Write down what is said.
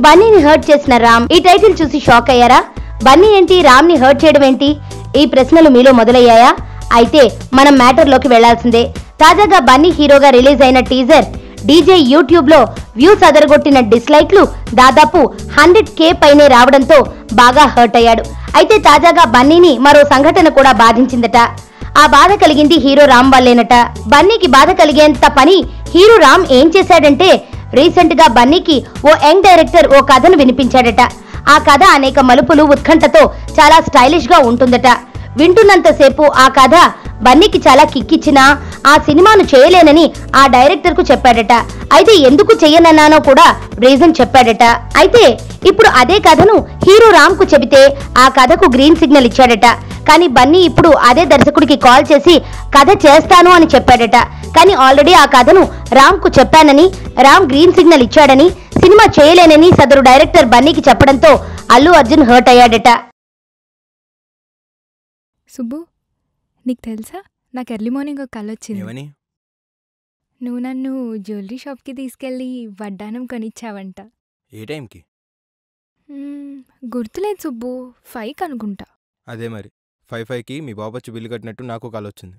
బన్నీని hurt చేసిన రామ్. ఈ title చూసి షాక్ అయ్యారా? బన్నీ ఏంటి రామ్ ని హర్ట్ చేయడం ఏంటి? ఈ ప్రశ్నలు మీలో మొదలయ్యాయా? అయితే మనం మ్యాటర్ లోకి వెళ్లాల్సిందే. తాజాగా బన్నీ హీరోగా రిలీజ్ అయిన టీజర్ డీజే యూట్యూబ్ లో వ్యూస్ అదరగొట్టిన డిస్లైక్లు దాదాపు 100K పైనే రావడంతో బాగా హర్ట్ అయ్యాడు. అయితే తాజాగా బన్నీని మరో సంఘటన కూడా బాధించిందట. ఆ బాధ కలిగింది హీరో రామ్ వల్లేనట. బన్నీకి బాధ కలిగేంత పని హీరో రామ్ ఏం చేశాడంటే, రీసెంట్ గా బన్నీకి ఓ యంగ్ డైరెక్టర్ ఓ కథను వినిపించాడట. ఆ కథ అనేక మలుపులు ఉత్కంఠతో చాలా స్టైలిష్ గా ఉంటుందట. వింటున్నంతసేపు ఆ కథ బన్నీకి చాలా కిక్కిచ్చినా ఆ సినిమాను చేయలేనని ఆ డైరెక్టర్ కు చెప్పాడట. అయితే ఎందుకు చెయ్యనన్నానో కూడా రీజన్ చెప్పాడట. అయితే ఇప్పుడు అదే కథను హీరో రామ్ కు చెబితే ఆ కథకు గ్రీన్ సిగ్నల్ ఇచ్చాడట. కానీ బన్నీ ఇప్పుడు అదే దర్శకుడికి కాల్ చేసి కథ చేస్తాను అని చెప్పాడట. కానీ ఆల్రెడీ ఆ కథను రామ్ కు చెప్పానని, రామ్ గ్రీన్ సిగ్నల్ ఇచ్చాడని, సినిమా చేయలేనని సదరు డైరెక్టర్ బన్నీకి చెప్పడంతో అల్లు అర్జున్ హర్ట్ అయ్యాడట. సుబ్బు, నీకు తెలుసా, నాకు ఎర్లీ మార్నింగ్ ఒక కల వచ్చింది. నువ్వు నన్ను జ్యువెలరీ షాప్కి తీసుకెళ్ళి వడ్డానం కొనిచ్చావంట. ఏ టైంకి? గుర్తులేదు సుబ్బు, 5 అనుకుంటా. అదే మరి 5కి మీ బాబు వచ్చి బిల్లు కట్టినట్టు నాకు కాల్ వచ్చింది.